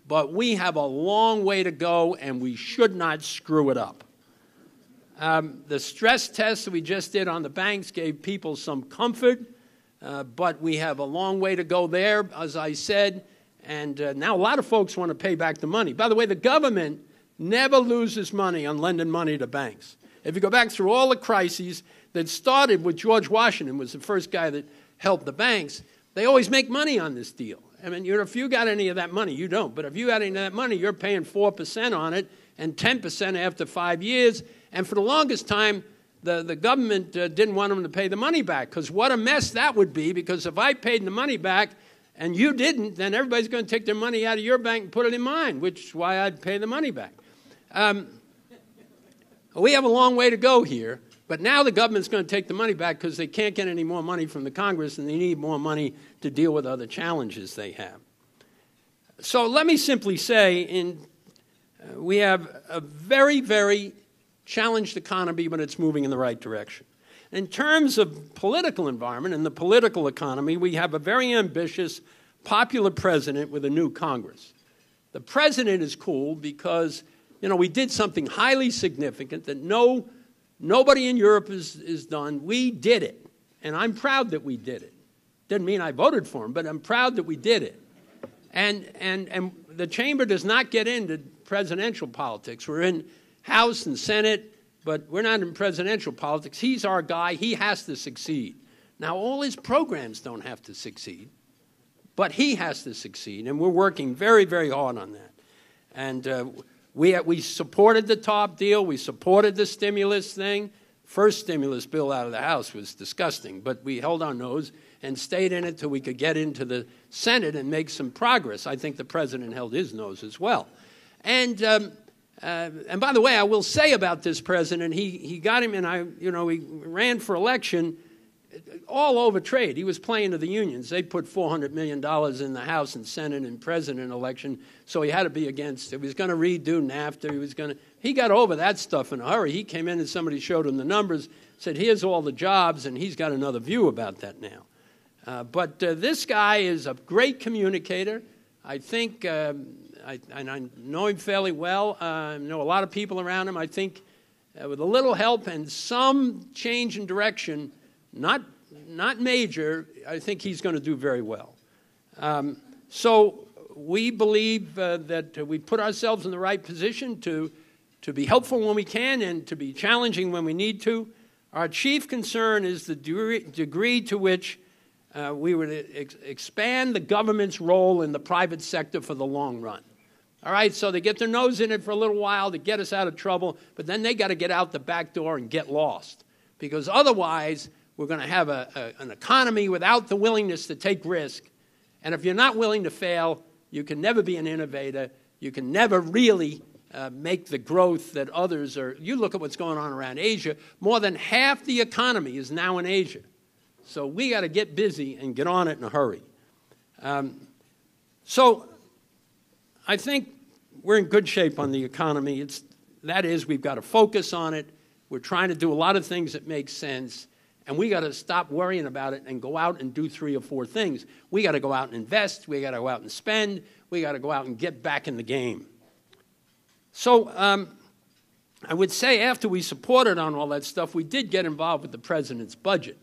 but we have a long way to go, and we should not screw it up. The stress test that we just did on the banks gave people some comfort, but we have a long way to go there, as I said, and now a lot of folks want to pay back the money. By the way, the government never loses money on lending money to banks. If you go back through all the crises that started with George Washington, was the first guy that helped the banks, they always make money on this deal. I mean, if you got any of that money, you don't, but if you got any of that money, you're paying 4% on it and 10% after 5 years. And for the longest time, the government didn't want them to pay the money back, because what a mess that would be, because if I paid the money back and you didn't, then everybody's going to take their money out of your bank and put it in mine, which is why I'd pay the money back. We have a long way to go here, but now the government's going to take the money back because they can't get any more money from the Congress, and they need more money to deal with other challenges they have. So let me simply say, we have a very, very challenged economy, but it's moving in the right direction. In terms of political environment and the political economy, we have a very ambitious, popular president with a new Congress. The president is cool because, we did something highly significant that nobody in Europe has done. We did it, and I'm proud that we did it. Didn't mean I voted for him, but I'm proud that we did it. And the chamber does not get into presidential politics. We're in House and Senate, but we're not in presidential politics. He's our guy. He has to succeed. Now, all his programs don't have to succeed, but he has to succeed, and we're working very, very hard on that. And we supported the TARP deal. We supported the stimulus thing. First stimulus bill out of the House was disgusting, but we held our nose and stayed in it till we could get into the Senate and make some progress. I think the president held his nose as well. And by the way, I will say about this president, he got him, and he ran for election all over trade. He was playing to the unions. They put $400 million in the House and Senate and president election, so he had to be against it. He was going to redo NAFTA. He got over that stuff in a hurry. He came in and somebody showed him the numbers, said, here's all the jobs, and he's got another view about that now. But this guy is a great communicator. I think, I know him fairly well. I know a lot of people around him. I think with a little help and some change in direction, not major, I think he's going to do very well. So we believe that we put ourselves in the right position to be helpful when we can and to be challenging when we need to. Our chief concern is the degree to which we would expand the government's role in the private sector for the long run. All right, so they get their nose in it for a little while to get us out of trouble, but then they got to get out the back door and get lost, because otherwise we're going to have an economy without the willingness to take risk. And if you're not willing to fail, you can never be an innovator. You can never really make the growth that others are. You look at what's going on around Asia. More than half the economy is now in Asia. So we got to get busy and get on it in a hurry. So I think we're in good shape on the economy. That is, we've got to focus on it. We're trying to do a lot of things that make sense. And we got to stop worrying about it and go out and do 3 or 4 things. We got to go out and invest. We got to go out and spend. We got to go out and get back in the game. So I would say after we supported on all that stuff, we did get involved with the president's budget.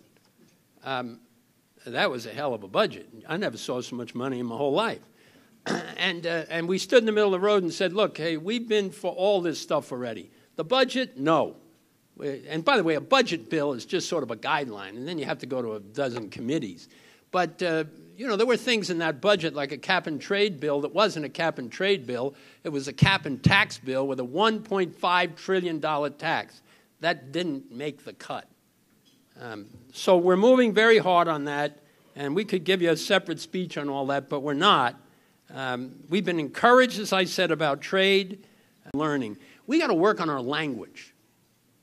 That was a hell of a budget. I never saw so much money in my whole life. And we stood in the middle of the road and said, look, hey, we've been for all this stuff already. The budget, no. And by the way, a budget bill is just sort of a guideline, and then you have to go to a dozen committees. But, there were things in that budget like a cap-and-trade bill that wasn't a cap-and-trade bill. It was a cap-and-tax bill with a $1.5 trillion tax. That didn't make the cut. So we're moving very hard on that, and we could give you a separate speech on all that, but we're not. We've been encouraged, as I said, about trade and learning. We got to work on our language.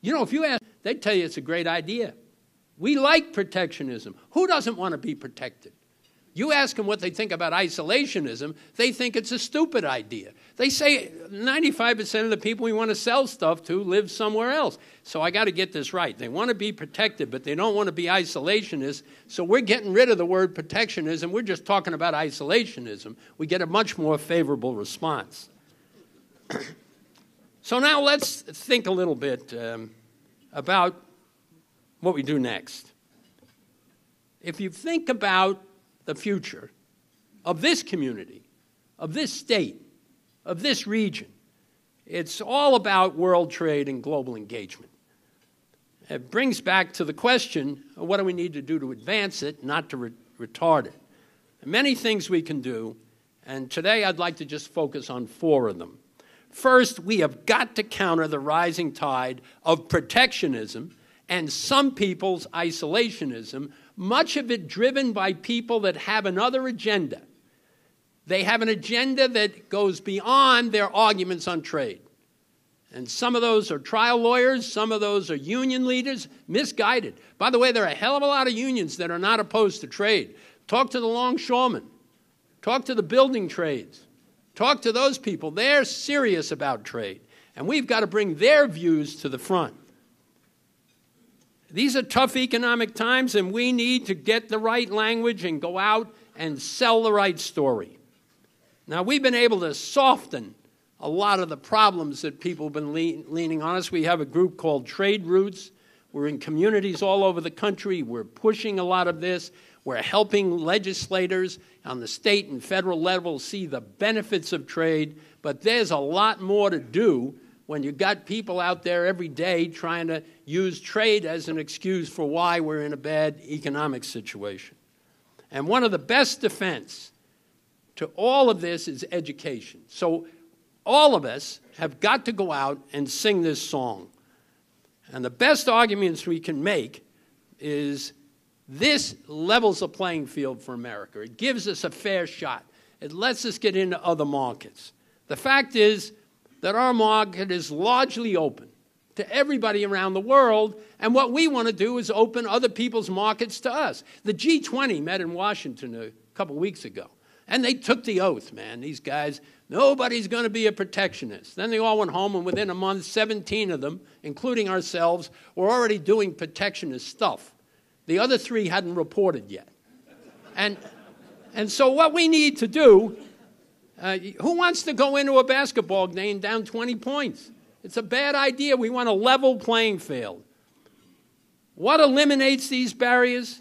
If you ask, they'd tell you it's a great idea. We like protectionism. Who doesn't want to be protected? You ask them what they think about isolationism, they think it's a stupid idea. They say 95% of the people we want to sell stuff to live somewhere else. So I got to get this right. They want to be protected, but they don't want to be isolationists. So we're getting rid of the word protectionism. We're just talking about isolationism. We get a much more favorable response. So now let's think a little bit about what we do next. If you think about the future of this community, of this state, of this region, it's all about world trade and global engagement. It brings back to the question of what do we need to do to advance it, not to retard it. Many things we can do, and today I'd like to just focus on 4 of them. First, we have got to counter the rising tide of protectionism and some people's isolationism, much of it driven by people that have another agenda. They have an agenda that goes beyond their arguments on trade. And some of those are trial lawyers, some of those are union leaders, misguided. By the way, there are a hell of a lot of unions that are not opposed to trade. Talk to the longshoremen. Talk to the building trades. Talk to those people. They're serious about trade. And we've got to bring their views to the front. These are tough economic times, and we need to get the right language and go out and sell the right story. Now, we've been able to soften a lot of the problems that people have been leaning on us. We have a group called Trade Routes. We're in communities all over the country. We're pushing a lot of this. We're helping legislators on the state and federal level see the benefits of trade. But there's a lot more to do when you've got people out there every day trying to use trade as an excuse for why we're in a bad economic situation. And one of the best defense to all of this is education. So all of us have got to go out and sing this song. And the best arguments we can make is this levels the playing field for America. It gives us a fair shot. It lets us get into other markets. The fact is that our market is largely open to everybody around the world, and what we want to do is open other people's markets to us. The G20 met in Washington a couple weeks ago. And they took the oath, man. These guys, nobody's going to be a protectionist. Then they all went home, and within a month, 17 of them, including ourselves, were already doing protectionist stuff. The other 3 hadn't reported yet. And so what we need to do, who wants to go into a basketball game down 20 points? It's a bad idea. We want a level playing field. What eliminates these barriers?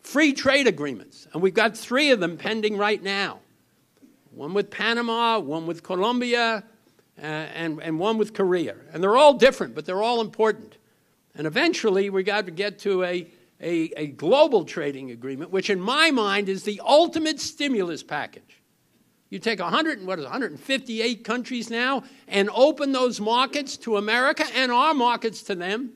Free trade agreements, and we've got 3 of them pending right now. One with Panama, one with Colombia, and one with Korea. And they're all different, but they're all important. And eventually, we got to get to a global trading agreement, which in my mind is the ultimate stimulus package. You take 158 countries now and open those markets to America and our markets to them.